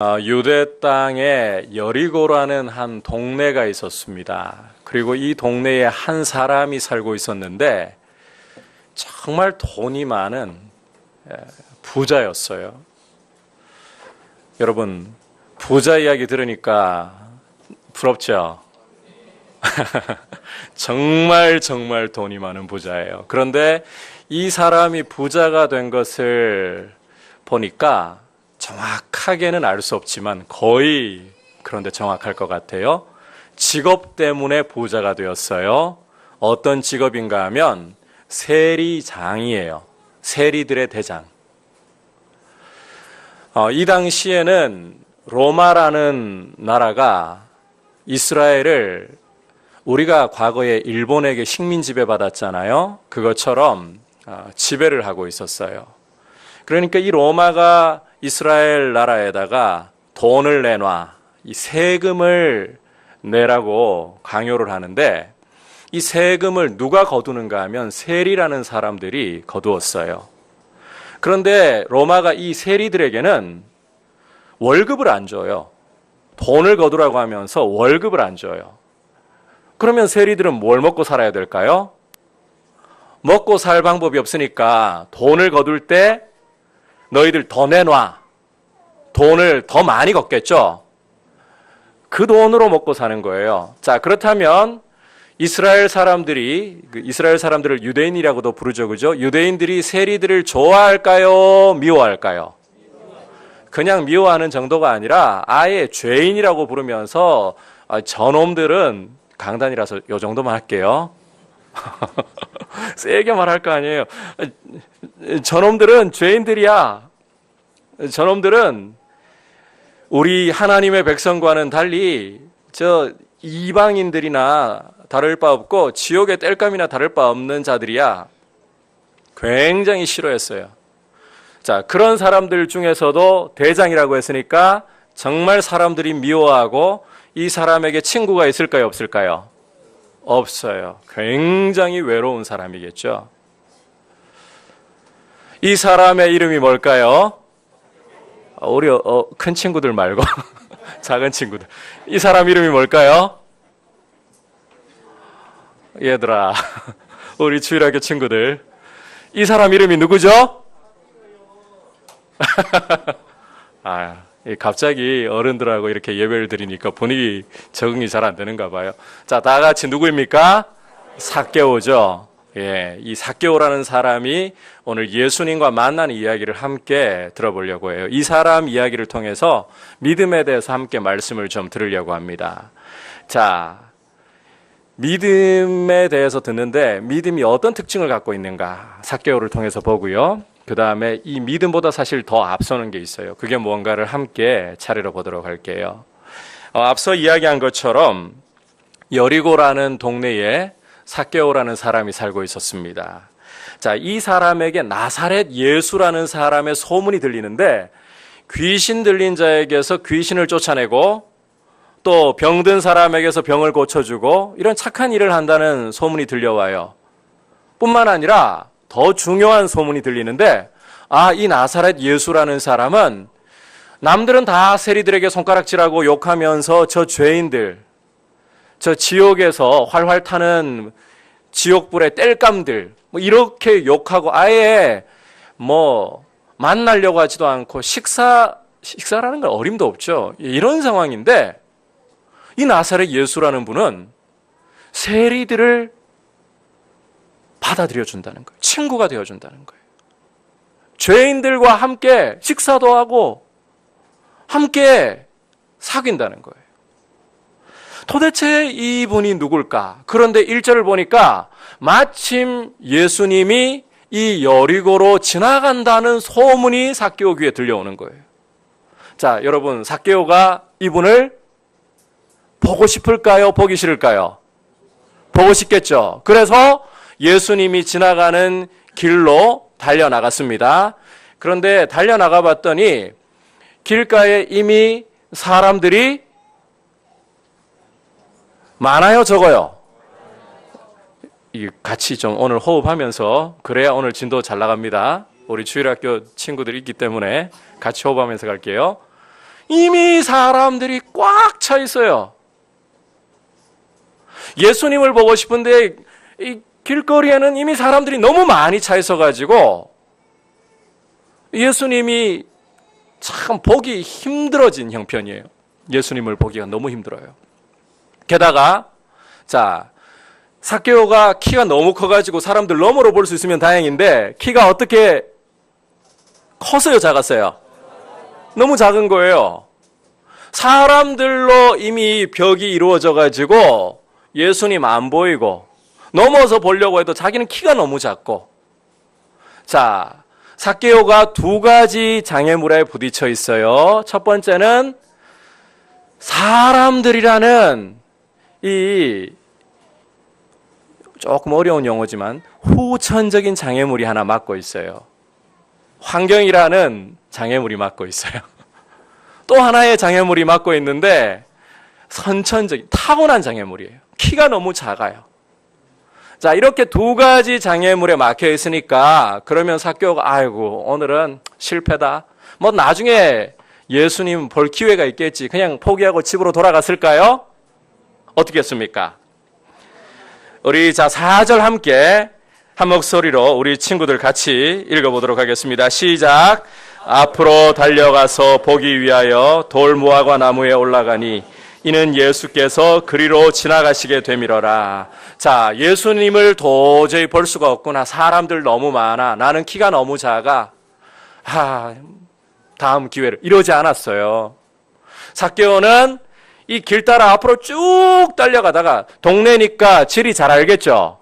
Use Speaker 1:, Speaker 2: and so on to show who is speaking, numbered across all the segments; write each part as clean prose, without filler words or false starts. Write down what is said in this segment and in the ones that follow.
Speaker 1: 유대 땅에 여리고라는 한 동네가 있었습니다. 그리고 이 동네에 한 사람이 살고 있었는데 정말 돈이 많은 부자였어요. 여러분, 부자 이야기 들으니까 부럽죠? 정말 돈이 많은 부자예요. 그런데 이 사람이 부자가 된 것을 보니까 정확하게는 알 수 없지만 거의 그런데 정확할 것 같아요. 직업 때문에 부자가 되었어요. 어떤 직업인가 하면 세리장이에요. 세리들의 대장. 이 당시에는 로마라는 나라가 이스라엘을 우리가 과거에 일본에게 식민 지배받았잖아요. 그것처럼 지배를 하고 있었어요. 그러니까 이 로마가 이스라엘 나라에다가 돈을 내놔, 이 세금을 내라고 강요를 하는데 이 세금을 누가 거두는가 하면 세리라는 사람들이 거두었어요. 그런데 로마가 이 세리들에게는 월급을 안 줘요. 돈을 거두라고 하면서 월급을 안 줘요. 그러면 세리들은 뭘 먹고 살아야 될까요? 먹고 살 방법이 없으니까 돈을 거둘 때 너희들 더 내놔. 돈을 더 많이 걷겠죠? 그 돈으로 먹고 사는 거예요. 자, 그렇다면 이스라엘 사람들을 유대인이라고도 부르죠. 그죠? 유대인들이 세리들을 좋아할까요? 미워할까요? 그냥 미워하는 정도가 아니라 아예 죄인이라고 부르면서 저놈들은 강단이라서 요 정도만 할게요. 세게 말할 거 아니에요. 저놈들은 죄인들이야. 저놈들은 우리 하나님의 백성과는 달리 저 이방인들이나 다를 바 없고 지옥의 땔감이나 다를 바 없는 자들이야. 굉장히 싫어했어요. 자, 그런 사람들 중에서도 대장이라고 했으니까 정말 사람들이 미워하고 이 사람에게 친구가 있을까요, 없을까요? 없어요. 굉장히 외로운 사람이겠죠. 이 사람의 이름이 뭘까요? 우리 큰 친구들 말고 작은 친구들. 이 사람 이름이 뭘까요? 얘들아, 우리 주일학교 친구들. 이 사람 이름이 누구죠? 갑자기 어른들하고 이렇게 예배를 드리니까 분위기 적응이 잘 안 되는가 봐요. 자, 다 같이 누구입니까? 삭개오죠. 예, 이 삭개오라는 사람이 오늘 예수님과 만나는 이야기를 함께 들어보려고 해요. 이 사람 이야기를 통해서 믿음에 대해서 함께 말씀을 좀 들으려고 합니다. 자, 믿음에 대해서 듣는데 믿음이 어떤 특징을 갖고 있는가? 삭개오를 통해서 보고요. 그 다음에 이 믿음보다 사실 더 앞서는 게 있어요. 그게 뭔가를 함께 차례로 보도록 할게요. 앞서 이야기한 것처럼 여리고라는 동네에 삭개오라는 사람이 살고 있었습니다. 자, 이 사람에게 나사렛 예수라는 사람의 소문이 들리는데 귀신 들린 자에게서 귀신을 쫓아내고 또 병든 사람에게서 병을 고쳐주고 이런 착한 일을 한다는 소문이 들려와요. 뿐만 아니라 더 중요한 소문이 들리는데 이 나사렛 예수라는 사람은 남들은 다 세리들에게 손가락질하고 욕하면서 저 죄인들, 저 지옥에서 활활 타는 지옥불의 땔감들 이렇게 욕하고 아예 만나려고 하지도 않고 식사라는 건 어림도 없죠. 이런 상황인데 이 나사렛 예수라는 분은 세리들을 받아들여 준다는 거예요. 친구가 되어 준다는 거예요. 죄인들과 함께 식사도 하고 함께 사귄다는 거예요. 도대체 이분이 누굴까? 그런데 1절을 보니까 마침 예수님이 이 여리고로 지나간다는 소문이 삭개오 귀에 들려오는 거예요. 자, 여러분, 삭개오가 이분을 보고 싶을까요? 보기 싫을까요? 보고 싶겠죠. 그래서 예수님이 지나가는 길로 달려나갔습니다. 그런데 달려나가 봤더니 길가에 이미 사람들이 많아요, 적어요? 같이 좀 오늘 호흡하면서 그래야 오늘 진도 잘 나갑니다. 우리 주일학교 친구들이 있기 때문에 같이 호흡하면서 갈게요. 이미 사람들이 꽉 차 있어요. 예수님을 보고 싶은데 이 길거리에는 이미 사람들이 너무 많이 차 있어가지고 예수님이 참 보기 힘들어진 형편이에요. 예수님을 보기가 너무 힘들어요. 게다가 삭개오가 키가 너무 커가지고 사람들 너머로 볼 수 있으면 다행인데 키가 어떻게 컸어요? 작았어요? 너무 작은 거예요. 사람들로 이미 벽이 이루어져가지고 예수님 안 보이고 넘어서 보려고 해도 자기는 키가 너무 작고. 삭개오가 두 가지 장애물에 부딪혀 있어요. 첫 번째는 사람들이라는 이 조금 어려운 용어지만 후천적인 장애물이 하나 막고 있어요. 환경이라는 장애물이 막고 있어요. 또 하나의 장애물이 막고 있는데 선천적인 타고난 장애물이에요. 키가 너무 작아요. 이렇게 두 가지 장애물에 막혀 있으니까 그러면 삭개오가 아이고 오늘은 실패다. 뭐 나중에 예수님 볼 기회가 있겠지. 그냥 포기하고 집으로 돌아갔을까요? 어떻게 했습니까? 우리 4절 함께 한 목소리로 우리 친구들 같이 읽어보도록 하겠습니다. 시작. 앞으로 달려가서 보기 위하여 돌무화과 나무에 올라가니 이는 예수께서 그리로 지나가시게 되밀어라. 예수님을 도저히 볼 수가 없구나. 사람들 너무 많아. 나는 키가 너무 작아. 다음 기회를. 이러지 않았어요. 삭개오는 이 길 따라 앞으로 쭉 달려가다가 동네니까 지리 잘 알겠죠?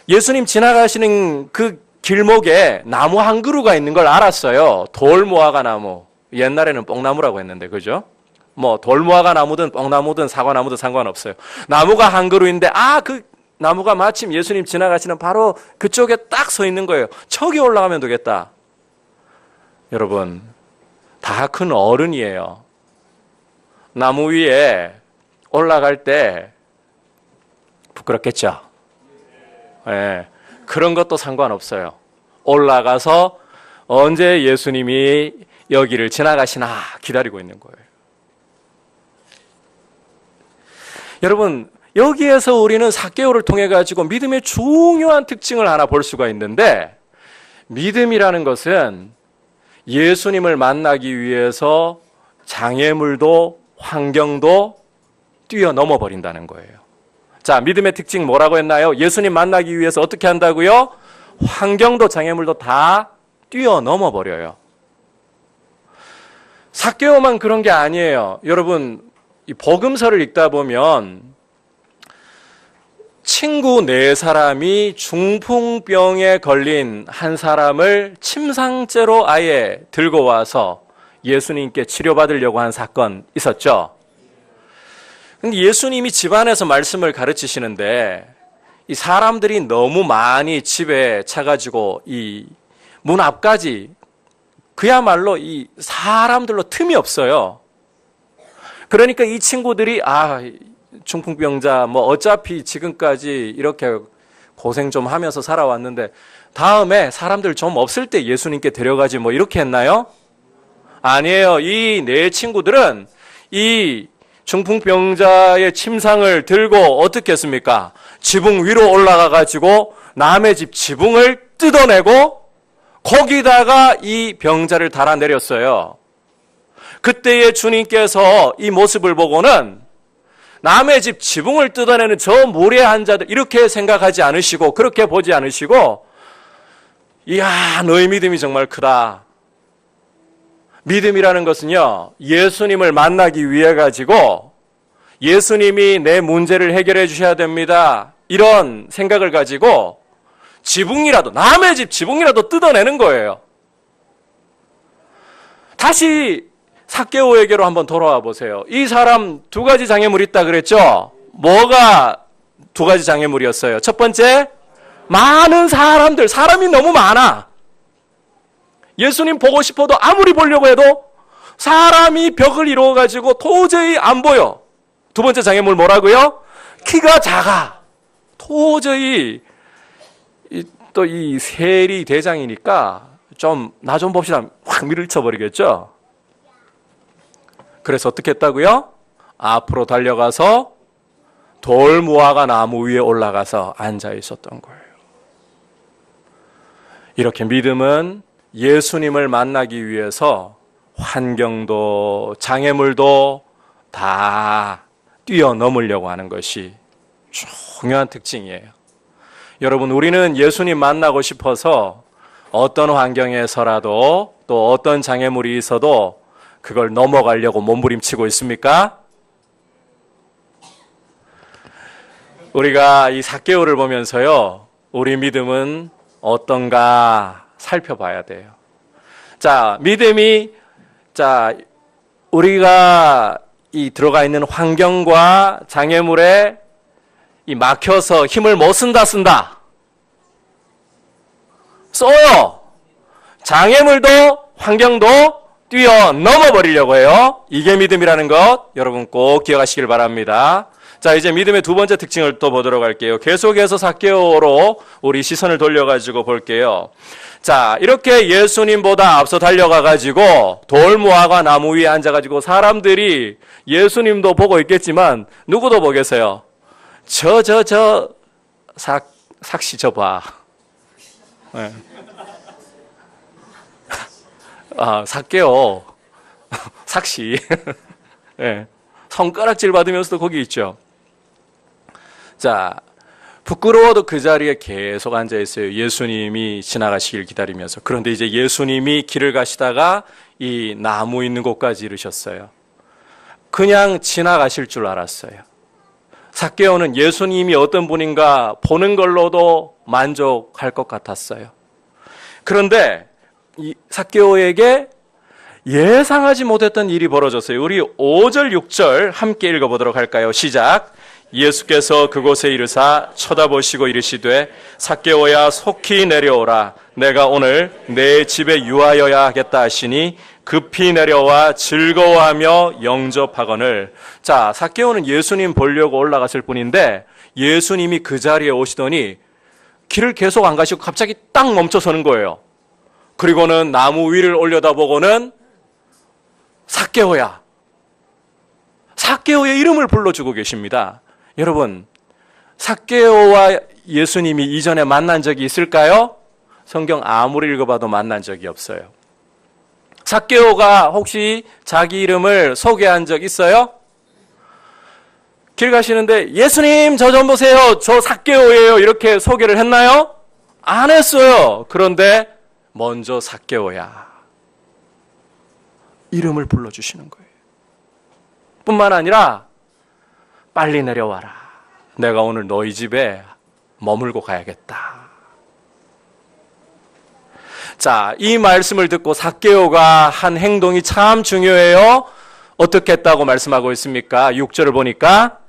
Speaker 1: 예수님 지나가시는 그 길목에 나무 한 그루가 있는 걸 알았어요. 돌무화과 나무. 옛날에는 뽕나무라고 했는데, 그죠? 뭐 돌무화과 나무든 뽕나무든 사과나무든 상관없어요. 나무가 한 그루인데 그 나무가 마침 예수님 지나가시는 바로 그쪽에 딱 서 있는 거예요. 저기 올라가면 되겠다. 여러분, 다 큰 어른이에요. 나무 위에 올라갈 때 부끄럽겠죠? 네, 그런 것도 상관없어요. 올라가서 언제 예수님이 여기를 지나가시나 기다리고 있는 거예요. 여러분, 여기에서 우리는 삭개오를 통해 가지고 믿음의 중요한 특징을 하나 볼 수가 있는데, 믿음이라는 것은 예수님을 만나기 위해서 장애물도 환경도 뛰어넘어 버린다는 거예요. 믿음의 특징 뭐라고 했나요? 예수님 만나기 위해서 어떻게 한다고요? 환경도 장애물도 다 뛰어넘어 버려요. 삭개오만 그런 게 아니에요. 여러분, 이 복음서를 읽다 보면 친구 4사람이 중풍병에 걸린 한 사람을 침상째로 아예 들고 와서 예수님께 치료받으려고 한 사건 있었죠. 근데 예수님이 집안에서 말씀을 가르치시는데 이 사람들이 너무 많이 집에 차가지고 이 문 앞까지 그야말로 이 사람들로 틈이 없어요. 그러니까 이 친구들이 중풍병자 뭐 어차피 지금까지 이렇게 고생 좀 하면서 살아왔는데 다음에 사람들 좀 없을 때 예수님께 데려가지 뭐 이렇게 했나요? 아니에요. 이 4친구들은 이 중풍병자의 침상을 들고 어떻게 했습니까? 지붕 위로 올라가 가지고 남의 집 지붕을 뜯어내고 거기다가 이 병자를 달아내렸어요. 그때의 주님께서 이 모습을 보고는 남의 집 지붕을 뜯어내는 저 무례한 자들 이렇게 생각하지 않으시고 그렇게 보지 않으시고 이야 너희 믿음이 정말 크다. 믿음이라는 것은요 예수님을 만나기 위해 가지고 예수님이 내 문제를 해결해 주셔야 됩니다. 이런 생각을 가지고 지붕이라도 남의 집 지붕이라도 뜯어내는 거예요. 다시 삭개오에게로 한번 돌아와 보세요. 이 사람 2가지 장애물이 있다 그랬죠? 뭐가 2가지 장애물이었어요? 첫 번째, 많은 사람들, 사람이 너무 많아. 예수님 보고 싶어도 아무리 보려고 해도 사람이 벽을 이루어가지고 도저히 안 보여. 2번째 장애물 뭐라고요? 키가 작아. 도저히 또 이 세리 대장이니까 좀 나 좀 봅시다. 확 밀쳐버리겠죠? 그래서 어떻게 했다고요? 앞으로 달려가서 돌무화과 나무 위에 올라가서 앉아 있었던 거예요. 이렇게 믿음은 예수님을 만나기 위해서 환경도 장애물도 다 뛰어넘으려고 하는 것이 중요한 특징이에요. 여러분, 우리는 예수님 만나고 싶어서 어떤 환경에서라도 또 어떤 장애물이 있어도 그걸 넘어가려고 몸부림치고 있습니까? 우리가 이 삭개오를 보면서요, 우리 믿음은 어떤가 살펴봐야 돼요. 자, 믿음이, 우리가 이 들어가 있는 환경과 장애물에 이 막혀서 힘을 못 쓴다. 써요. 장애물도 환경도 뛰어넘어 버리려고 해요. 이게 믿음이라는 것 여러분 꼭 기억하시길 바랍니다. 자, 이제 믿음의 두 번째 특징을 또 보도록 할게요. 계속해서 삭개오로 우리 시선을 돌려가지고 볼게요. 자, 이렇게 예수님보다 앞서 달려가가지고 돌무화과 나무 위에 앉아가지고 사람들이 예수님도 보고 있겠지만 누구도 보겠어요. 삭시 저 봐. 네. 삭개오. 삭시. 네. 손가락질 받으면서도 거기 있죠. 자, 부끄러워도 그 자리에 계속 앉아 있어요. 예수님이 지나가시길 기다리면서. 그런데 이제 예수님이 길을 가시다가 이 나무 있는 곳까지 이르셨어요. 그냥 지나가실 줄 알았어요. 삭개오는 예수님이 어떤 분인가 보는 걸로도 만족할 것 같았어요. 그런데 이 삭개오에게 예상하지 못했던 일이 벌어졌어요. 우리 5절, 6절 함께 읽어보도록 할까요? 시작. 예수께서 그곳에 이르사 쳐다보시고 이르시되 삭개오야 속히 내려오라. 내가 오늘 내 집에 유하여야 하겠다 하시니 급히 내려와 즐거워하며 영접하거늘. 자, 삭개오는 예수님 보려고 올라갔을 뿐인데 예수님이 그 자리에 오시더니 길을 계속 안 가시고 갑자기 딱 멈춰서는 거예요. 그리고는 나무 위를 올려다보고는 삭개오야. 삭개오의 이름을 불러주고 계십니다. 여러분, 삭개오와 예수님이 이전에 만난 적이 있을까요? 성경 아무리 읽어봐도 만난 적이 없어요. 삭개오가 혹시 자기 이름을 소개한 적 있어요? 길 가시는데 예수님 저 좀 보세요. 저 삭개오예요. 이렇게 소개를 했나요? 안 했어요. 그런데 먼저 삭개오야. 이름을 불러주시는 거예요. 뿐만 아니라 빨리 내려와라. 내가 오늘 너희 집에 머물고 가야겠다. 자, 이 말씀을 듣고 삭개오가 한 행동이 참 중요해요. 어떻게 했다고 말씀하고 있습니까? 6절을 보니까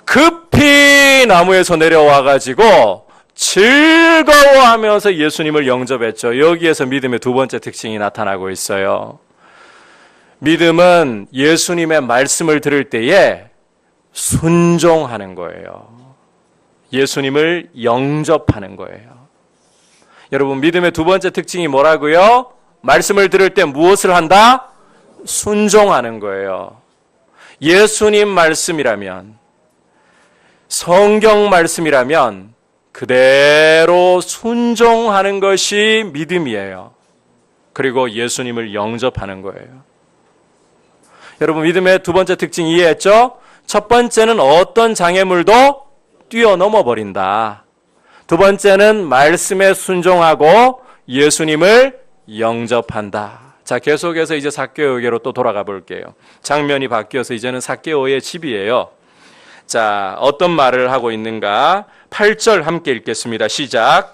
Speaker 1: 급히 나무에서 내려와가지고 즐거워하면서 예수님을 영접했죠. 여기에서 믿음의 두 번째 특징이 나타나고 있어요. 믿음은 예수님의 말씀을 들을 때에 순종하는 거예요. 예수님을 영접하는 거예요. 여러분, 믿음의 두 번째 특징이 뭐라고요? 말씀을 들을 때 무엇을 한다? 순종하는 거예요. 예수님 말씀이라면, 성경 말씀이라면 그대로 순종하는 것이 믿음이에요. 그리고 예수님을 영접하는 거예요. 여러분, 믿음의 두 번째 특징 이해했죠? 첫 번째는 어떤 장애물도 뛰어넘어 버린다. 두 번째는 말씀에 순종하고 예수님을 영접한다. 자, 계속해서 이제 삭개오에게로 또 돌아가 볼게요. 장면이 바뀌어서 이제는 삭개오의 집이에요. 자, 어떤 말을 하고 있는가? 8절 함께 읽겠습니다. 시작.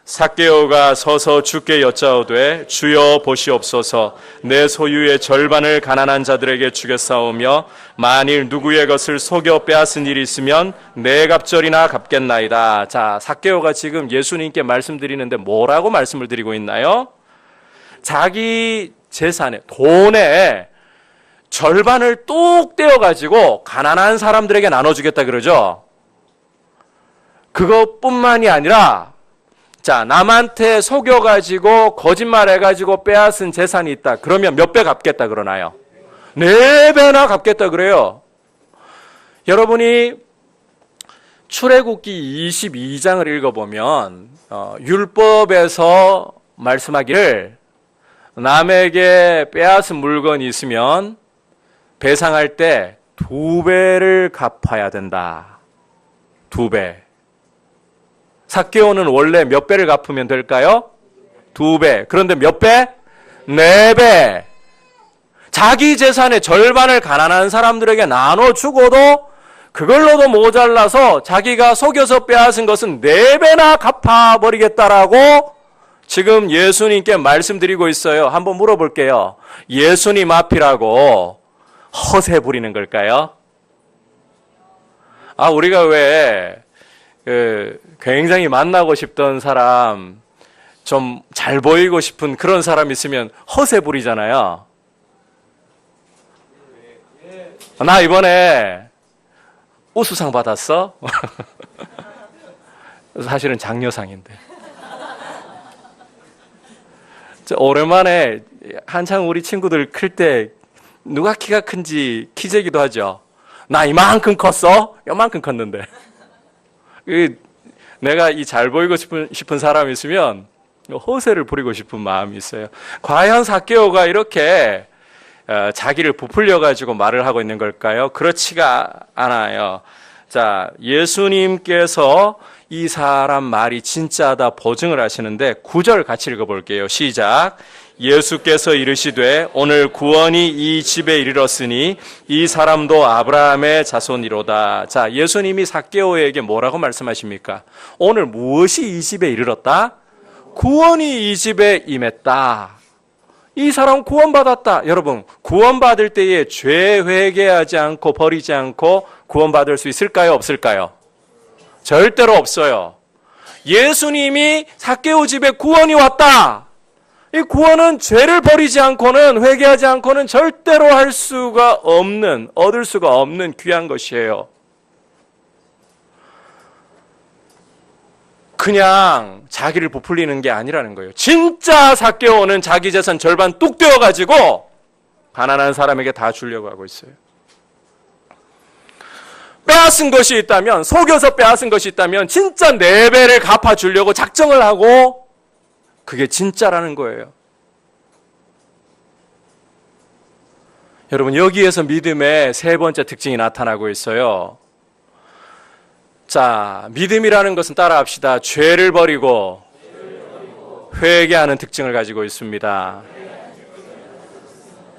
Speaker 1: 삭개오가 서서 주께 여짜오되 주여 보시옵소서. 내 소유의 절반을 가난한 자들에게 주겠사오며 만일 누구의 것을 속여 빼앗은 일이 있으면 네 갑절이나 갚겠나이다. 자, 삭개오가 지금 예수님께 말씀드리는데 뭐라고 말씀을 드리고 있나요? 자기 재산에, 돈에 절반을 뚝 떼어가지고 가난한 사람들에게 나눠주겠다 그러죠. 그것뿐만이 아니라 자, 남한테 속여가지고 거짓말해가지고 빼앗은 재산이 있다. 그러면 몇 배 갚겠다 그러나요? 4배나 갚겠다 그래요. 여러분이 출애굽기 22장을 읽어보면 율법에서 말씀하기를 남에게 빼앗은 물건이 있으면 배상할 때 2배를 갚아야 된다. 2배. 삭개오는 원래 몇 배를 갚으면 될까요? 2배. 그런데 몇 배? 4배. 자기 재산의 절반을 가난한 사람들에게 나눠주고도 그걸로도 모자라서 자기가 속여서 빼앗은 것은 4배나 갚아버리겠다라고 지금 예수님께 말씀드리고 있어요. 한번 물어볼게요. 예수님 앞이라고 허세 부리는 걸까요? 우리가 왜 굉장히 만나고 싶던 사람, 좀 잘 보이고 싶은 그런 사람 있으면 허세 부리잖아요. 나 이번에 우수상 받았어? 사실은 장려상인데. 오랜만에 한창 우리 친구들 클 때 누가 키가 큰지 키 재기도 하죠. 나 이만큼 컸어? 요만큼 컸는데. 내가 이 잘 보이고 싶은 사람이 있으면 허세를 부리고 싶은 마음이 있어요. 과연 삭개오가 이렇게 자기를 부풀려가지고 말을 하고 있는 걸까요? 그렇지가 않아요. 자, 예수님께서 이 사람 말이 진짜다 보증을 하시는데 9절 같이 읽어볼게요. 시작. 예수께서 이르시되 오늘 구원이 이 집에 이르렀으니 이 사람도 아브라함의 자손이로다. 자, 예수님이 삭개오에게 뭐라고 말씀하십니까? 오늘 무엇이 이 집에 이르렀다? 구원이 이 집에 임했다. 이 사람 구원받았다. 여러분, 구원받을 때에 죄 회개하지 않고 버리지 않고 구원받을 수 있을까요? 없을까요? 절대로 없어요. 예수님이 삭개오 집에 구원이 왔다. 이 구원은 죄를 버리지 않고는, 회개하지 않고는 절대로 할 수가 없는, 얻을 수가 없는 귀한 것이에요. 그냥 자기를 부풀리는 게 아니라는 거예요. 진짜 삭개오는 자기 재산 절반 뚝 떼어가지고 가난한 사람에게 다 주려고 하고 있어요. 빼앗은 것이 있다면, 속여서 빼앗은 것이 있다면 진짜 4배를 갚아주려고 작정을 하고 그게 진짜라는 거예요. 여러분, 여기에서 믿음의 3번째 특징이 나타나고 있어요. 자, 믿음이라는 것은 따라합시다. 죄를 버리고 회개하는 특징을 가지고 있습니다.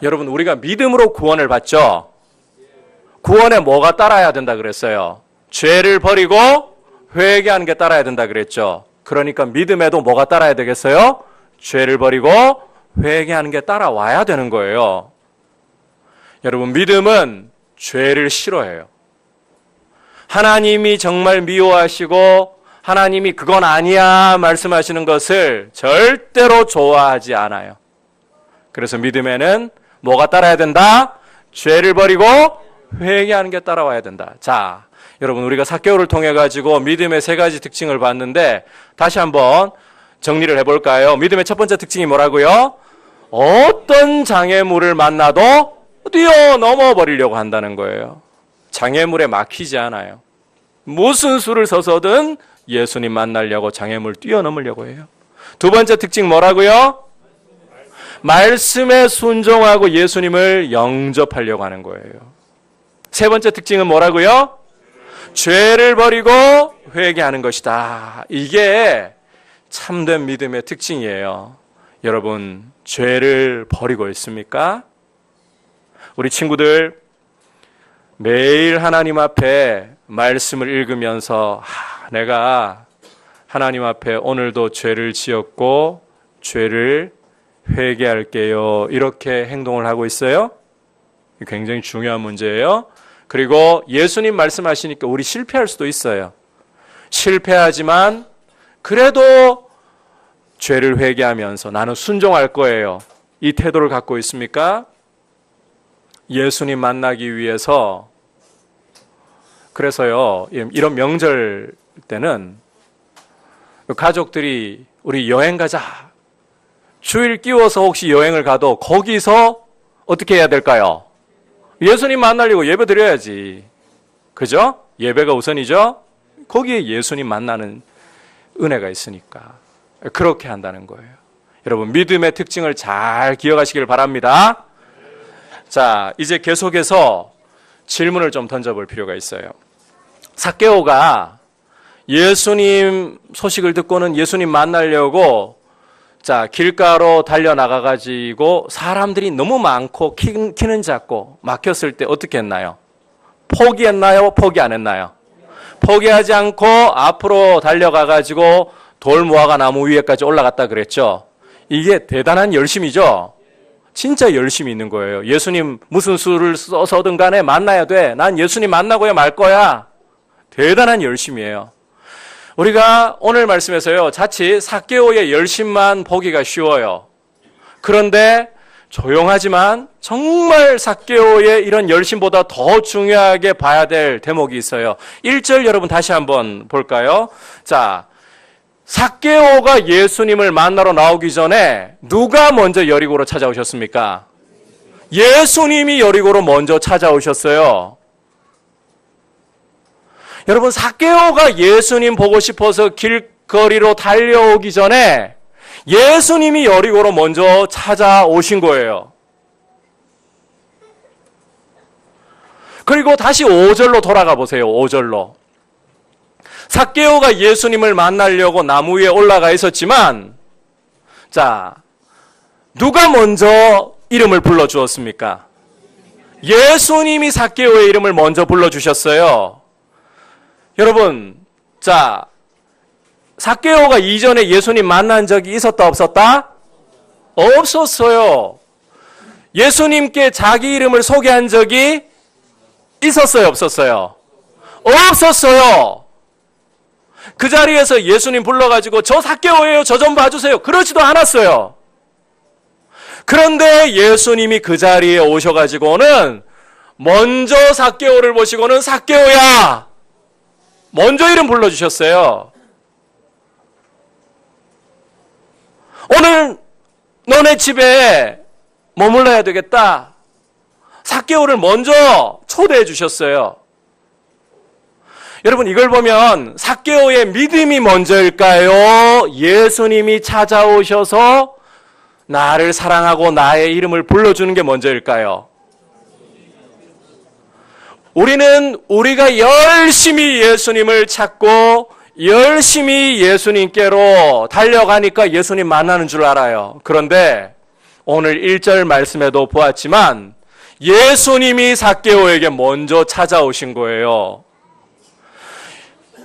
Speaker 1: 여러분, 우리가 믿음으로 구원을 받죠? 구원에 뭐가 따라야 된다 그랬어요? 죄를 버리고 회개하는 게 따라야 된다 그랬죠? 그러니까 믿음에도 뭐가 따라야 되겠어요? 죄를 버리고 회개하는 게 따라와야 되는 거예요. 여러분, 믿음은 죄를 싫어해요. 하나님이 정말 미워하시고 하나님이 그건 아니야 말씀하시는 것을 절대로 좋아하지 않아요. 그래서 믿음에는 뭐가 따라야 된다? 죄를 버리고 회개하는 게 따라와야 된다. 자, 여러분, 우리가 삭개오를 통해 가지고 믿음의 3가지 특징을 봤는데 다시 한번 정리를 해볼까요? 믿음의 첫 번째 특징이 뭐라고요? 어떤 장애물을 만나도 뛰어넘어 버리려고 한다는 거예요. 장애물에 막히지 않아요. 무슨 수를 서서든 예수님 만나려고 장애물 뛰어넘으려고 해요. 두 번째 특징 뭐라고요? 말씀에 순종하고 예수님을 영접하려고 하는 거예요. 세 번째 특징은 뭐라고요? 죄를 버리고 회개하는 것이다. 이게 참된 믿음의 특징이에요. 여러분, 죄를 버리고 있습니까? 우리 친구들 매일 하나님 앞에 말씀을 읽으면서 내가 하나님 앞에 오늘도 죄를 지었고 죄를 회개할게요. 이렇게 행동을 하고 있어요? 굉장히 중요한 문제예요. 그리고 예수님 말씀하시니까 우리 실패할 수도 있어요. 실패하지만 그래도 죄를 회개하면서 나는 순종할 거예요. 이 태도를 갖고 있습니까? 예수님 만나기 위해서, 그래서요, 이런 명절 때는 가족들이 우리 여행 가자. 주일 끼워서 혹시 여행을 가도 거기서 어떻게 해야 될까요? 예수님 만나려고 예배 드려야지. 그죠? 예배가 우선이죠? 거기에 예수님 만나는 은혜가 있으니까. 그렇게 한다는 거예요. 여러분, 믿음의 특징을 잘 기억하시길 바랍니다. 자, 이제 계속해서 질문을 좀 던져볼 필요가 있어요. 삭개오가 예수님 소식을 듣고는 예수님 만나려고 자, 길가로 달려나가가지고 사람들이 너무 많고 키는 작고 막혔을 때 어떻게 했나요? 포기했나요? 포기 안 했나요? 포기하지 않고 앞으로 달려가가지고 돌 무화과 나무 위에까지 올라갔다 그랬죠. 이게 대단한 열심이죠. 진짜 열심이 있는 거예요. 예수님 무슨 수를 써서든 간에 만나야 돼. 난 예수님 만나고야 말 거야. 대단한 열심이에요. 우리가 오늘 말씀에서요, 자칫 삭개오의 열심만 보기가 쉬워요. 그런데 조용하지만 정말 삭개오의 이런 열심보다 더 중요하게 봐야 될 대목이 있어요. 1절 여러분 다시 한번 볼까요? 자, 삭개오가 예수님을 만나러 나오기 전에 누가 먼저 여리고로 찾아오셨습니까? 예수님이 여리고로 먼저 찾아오셨어요. 여러분, 삭개오가 예수님 보고 싶어서 길거리로 달려오기 전에 예수님이 여리고로 먼저 찾아오신 거예요. 그리고 다시 5절로 돌아가 보세요. 5절로. 삭개오가 예수님을 만나려고 나무 위에 올라가 있었지만, 자, 누가 먼저 이름을 불러주었습니까? 예수님이 삭개오의 이름을 먼저 불러주셨어요. 여러분, 자, 삭개오가 이전에 예수님 만난 적이 있었다 없었다? 없었어요. 예수님께 자기 이름을 소개한 적이 있었어요 없었어요? 없었어요. 그 자리에서 예수님 불러가지고 저 삭개오예요, 저 좀 봐주세요, 그러지도 않았어요. 그런데 예수님이 그 자리에 오셔가지고는 먼저 삭개오를 보시고는 삭개오야, 먼저 이름 불러주셨어요. 오늘 너네 집에 머물러야 되겠다. 삭개오를 먼저 초대해 주셨어요. 여러분, 이걸 보면 삭개오의 믿음이 먼저일까요? 예수님이 찾아오셔서 나를 사랑하고 나의 이름을 불러주는 게 먼저일까요? 우리는 우리가 열심히 예수님을 찾고 열심히 예수님께로 달려가니까 예수님 만나는 줄 알아요. 그런데 오늘 1절 말씀에도 보았지만 예수님이 삭개오에게 먼저 찾아오신 거예요.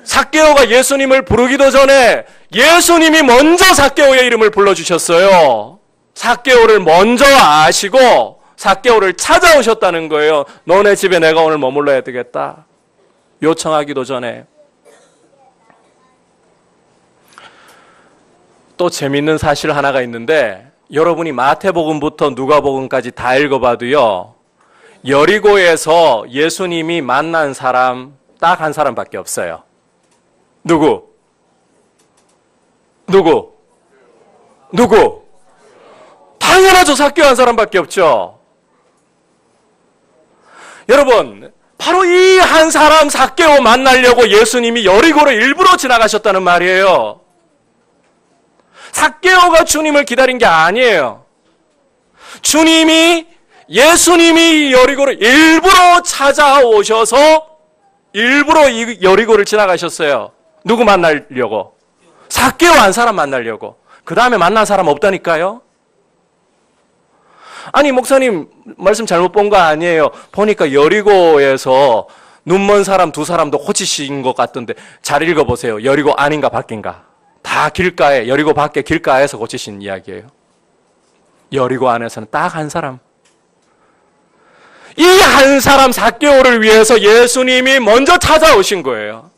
Speaker 1: 삭개오가 예수님을 부르기도 전에 예수님이 먼저 삭개오의 이름을 불러주셨어요. 삭개오를 먼저 아시고 삭개오를 찾아오셨다는 거예요. 너네 집에 내가 오늘 머물러야 되겠다. 요청하기도 전에. 또 재밌는 사실 하나가 있는데, 여러분이 마태복음부터 누가복음까지 다 읽어봐도요, 여리고에서 예수님이 만난 사람 딱 한 사람밖에 없어요. 누구? 당연하죠. 삭개오 한 사람밖에 없죠. 여러분, 바로 이 한 사람 삭개오 만나려고 예수님이 여리고로 일부러 지나가셨다는 말이에요. 삭개오가 주님을 기다린 게 아니에요. 예수님이 여리고를 일부러 찾아오셔서 일부러 이 여리고를 지나가셨어요. 누구 만나려고? 삭개오 한 사람 만나려고. 그 다음에 만난 사람 없다니까요. 아니, 목사님 말씀 잘못 본 거 아니에요. 보니까 여리고에서 눈먼 사람 두 사람도 고치신 것 같던데 잘 읽어보세요. 여리고 아닌가 밖인가. 다 길가에, 여리고 밖에 길가에서 고치신 이야기예요. 여리고 안에서는 딱 한 사람. 이 한 사람 삭개오를 위해서 예수님이 먼저 찾아오신 거예요.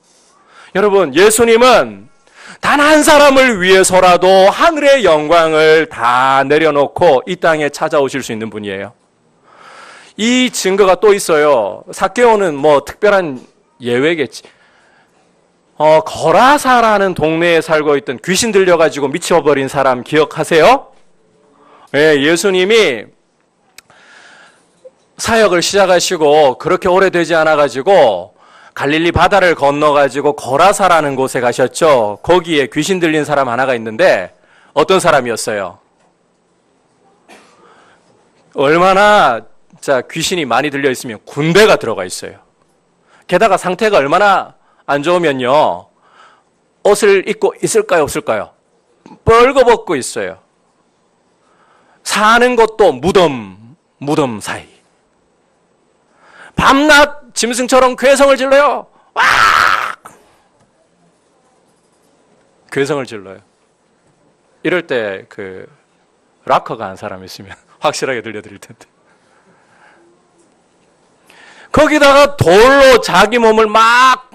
Speaker 1: 여러분, 예수님은 단 한 사람을 위해서라도 하늘의 영광을 다 내려놓고 이 땅에 찾아오실 수 있는 분이에요. 이 증거가 또 있어요. 삭개오는 뭐 특별한 예외겠지. 거라사라는 동네에 살고 있던 귀신 들려가지고 미쳐버린 사람 기억하세요? 예, 예수님이 사역을 시작하시고 그렇게 오래되지 않아가지고 갈릴리 바다를 건너가지고 거라사라는 곳에 가셨죠. 거기에 귀신 들린 사람 하나가 있는데 어떤 사람이었어요? 얼마나 귀신이 많이 들려 있으면 군대가 들어가 있어요. 게다가 상태가 얼마나 안 좋으면요, 옷을 입고 있을까요, 없을까요? 뻘거벗고 있어요. 사는 것도 무덤 사이. 밤낮 짐승처럼 괴성을 질러요. 와! 괴성을 질러요. 이럴 때 락커가 한 사람 있으면 확실하게 들려드릴 텐데. 거기다가 돌로 자기 몸을 막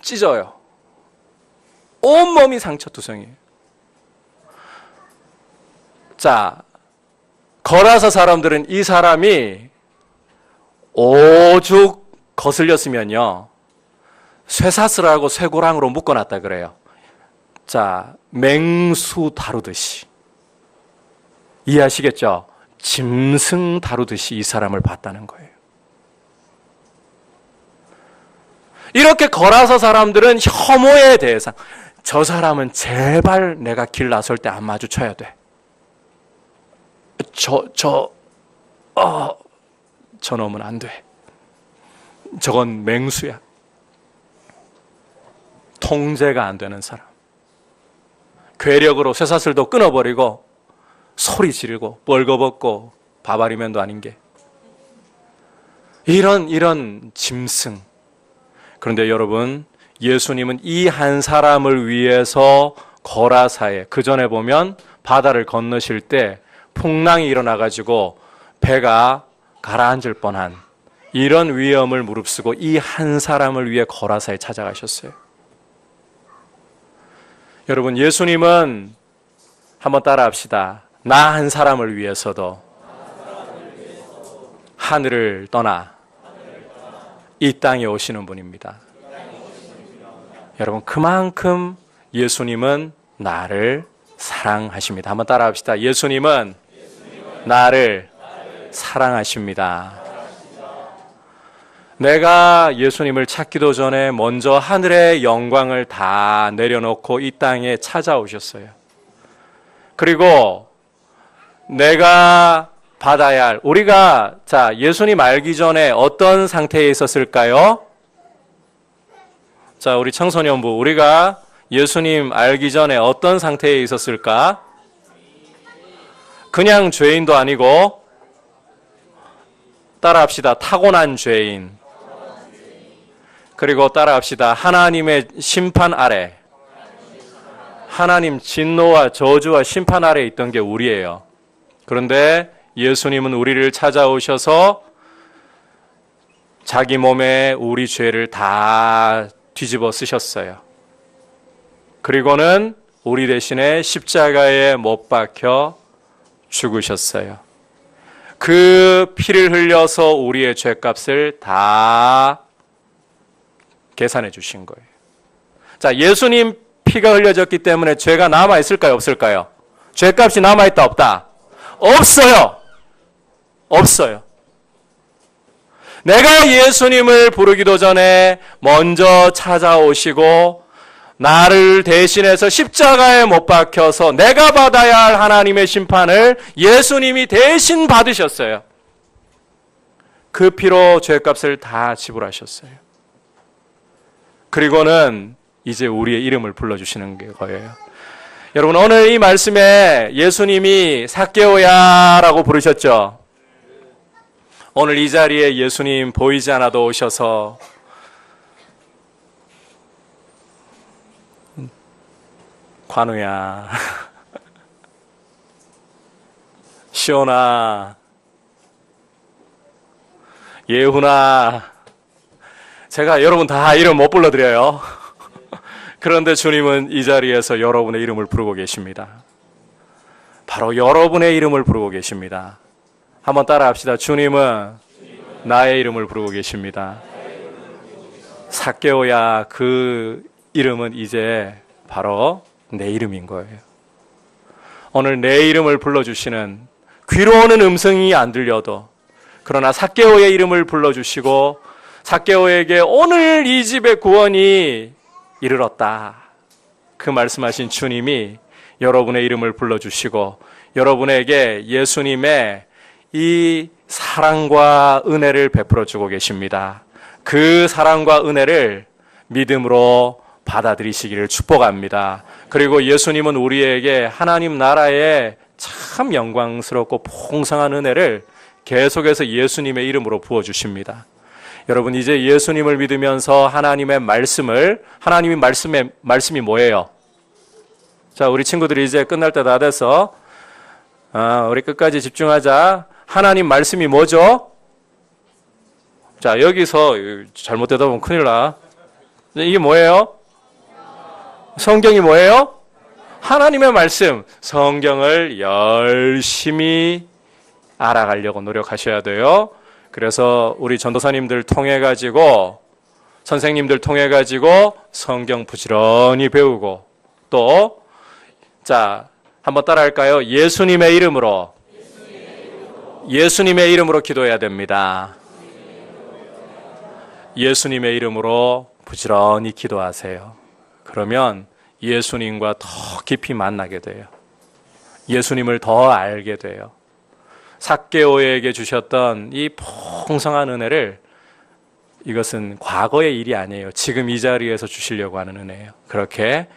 Speaker 1: 찢어요. 온몸이 상처투성이에요. 거라사 사람들은 이 사람이 오죽 거슬렸으면요, 쇠사슬하고 쇠고랑으로 묶어놨다 그래요. 맹수 다루듯이. 이해하시겠죠? 짐승 다루듯이 이 사람을 봤다는 거예요. 이렇게 거라사 사람들은 혐오의 대상. 저 사람은 제발 내가 길 나설 때 안 마주쳐야 돼. 저놈은 안 돼. 저건 맹수야. 통제가 안 되는 사람. 괴력으로 쇠사슬도 끊어버리고 소리 지르고 뻘거벗고 바바리맨도 아닌 게. 이런 짐승. 그런데 여러분, 예수님은 이 한 사람을 위해서 거라사에, 그 전에 보면 바다를 건너실 때 풍랑이 일어나가지고 배가 가라앉을 뻔한 이런 위험을 무릅쓰고 이 한 사람을 위해 거라사에 찾아가셨어요. 여러분, 예수님은 한번 따라합시다. 나 한 사람을 위해서도 하늘을 떠나 이 땅에 오시는 분입니다. 여러분, 그만큼 예수님은 나를 사랑하십니다. 한번 따라합시다. 예수님은 나를 사랑하십니다. 내가 예수님을 찾기도 전에 먼저 하늘의 영광을 다 내려놓고 이 땅에 찾아오셨어요. 그리고 내가 받아야 할, 우리가 예수님 알기 전에 어떤 상태에 있었을까요? 우리 청소년부, 우리가 예수님 알기 전에 어떤 상태에 있었을까? 그냥 죄인도 아니고, 따라합시다. 타고난 죄인. 그리고 따라합시다. 하나님의 심판 아래, 하나님 진노와 저주와 심판 아래 있던 게 우리예요. 그런데 예수님은 우리를 찾아오셔서 자기 몸에 우리 죄를 다 뒤집어 쓰셨어요. 그리고는 우리 대신에 십자가에 못 박혀 죽으셨어요. 그 피를 흘려서 우리의 죄값을 다 계산해 주신 거예요. 예수님 피가 흘려졌기 때문에 죄가 남아있을까요? 없을까요? 죄값이 남아있다? 없다? 없어요. 없어요. 내가 예수님을 부르기도 전에 먼저 찾아오시고 나를 대신해서 십자가에 못 박혀서 내가 받아야 할 하나님의 심판을 예수님이 대신 받으셨어요. 그 피로 죄값을 다 지불하셨어요. 그리고는 이제 우리의 이름을 불러주시는 거예요. 여러분, 오늘 이 말씀에 예수님이 삭개오야 라고 부르셨죠? 오늘 이 자리에 예수님 보이지 않아도 오셔서 관우야, 시온아, 예훈아, 제가 여러분 다 이름 못 불러드려요. 그런데 주님은 이 자리에서 여러분의 이름을 부르고 계십니다. 바로 여러분의 이름을 부르고 계십니다. 한번 따라합시다. 주님은 나의 이름을 부르고 계십니다. 삭개오야, 그 이름은 이제 바로 내 이름인 거예요. 오늘 내 이름을 불러주시는, 귀로 오는 음성이 안 들려도 그러나 삭개오의 이름을 불러주시고 삭개오에게 오늘 이 집의 구원이 이르렀다, 그 말씀하신 주님이 여러분의 이름을 불러주시고 여러분에게 예수님의 이 사랑과 은혜를 베풀어 주고 계십니다. 그 사랑과 은혜를 믿음으로 받아들이시기를 축복합니다. 그리고 예수님은 우리에게 하나님 나라의 참 영광스럽고 풍성한 은혜를 계속해서 예수님의 이름으로 부어주십니다. 여러분, 이제 예수님을 믿으면서 하나님의 말씀을, 하나님의 말씀이 뭐예요? 자, 우리 친구들이 이제 끝날 때 다 돼서 우리 끝까지 집중하자. 하나님 말씀이 뭐죠? 자, 여기서 잘못되다 보면 큰일 나. 이게 뭐예요? 성경이 뭐예요? 하나님의 말씀. 성경을 열심히 알아가려고 노력하셔야 돼요. 그래서 우리 전도사님들 통해 가지고, 선생님들 통해 가지고 성경 부지런히 배우고, 또 자, 한번 따라할까요? 예수님의 이름으로 기도해야 됩니다. 예수님의 이름으로 부지런히 기도하세요. 그러면 예수님과 더 깊이 만나게 돼요. 예수님을 더 알게 돼요. 삭개오에게 주셨던 이 풍성한 은혜를, 이것은 과거의 일이 아니에요. 지금 이 자리에서 주시려고 하는 은혜예요. 그렇게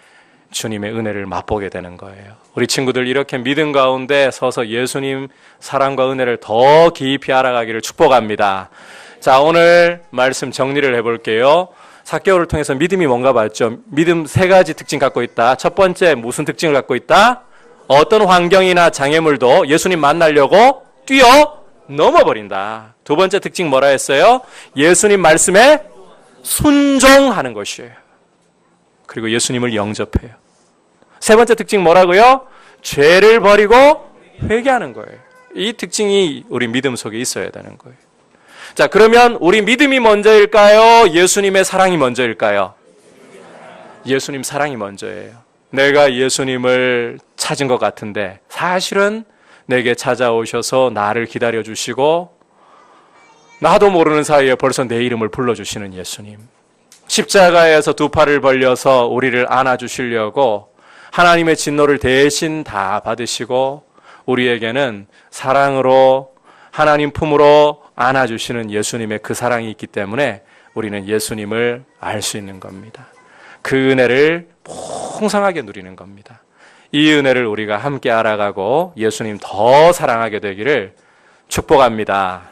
Speaker 1: 주님의 은혜를 맛보게 되는 거예요. 우리 친구들 이렇게 믿음 가운데 서서 예수님 사랑과 은혜를 더 깊이 알아가기를 축복합니다. 자, 오늘 말씀 정리를 해볼게요. 삭개오를 통해서 믿음이 뭔가 봤죠. 믿음 세 가지 특징 갖고 있다. 첫 번째, 무슨 특징을 갖고 있다? 어떤 환경이나 장애물도 예수님 만나려고 뛰어 넘어버린다. 두 번째 특징 뭐라 했어요? 예수님 말씀에 순종하는 것이에요. 그리고 예수님을 영접해요. 세 번째 특징 뭐라고요? 죄를 버리고 회개하는 거예요. 이 특징이 우리 믿음 속에 있어야 되는 거예요. 자, 그러면 우리 믿음이 먼저일까요? 예수님의 사랑이 먼저일까요? 예수님 사랑이 먼저예요. 내가 예수님을 찾은 것 같은데 사실은 내게 찾아오셔서 나를 기다려주시고 나도 모르는 사이에 벌써 내 이름을 불러주시는 예수님. 십자가에서 두 팔을 벌려서 우리를 안아주시려고 하나님의 진노를 대신 다 받으시고 우리에게는 사랑으로 하나님 품으로 안아주시는 예수님의 그 사랑이 있기 때문에 우리는 예수님을 알 수 있는 겁니다. 그 은혜를 풍성하게 누리는 겁니다. 이 은혜를 우리가 함께 알아가고 예수님 더 사랑하게 되기를 축복합니다.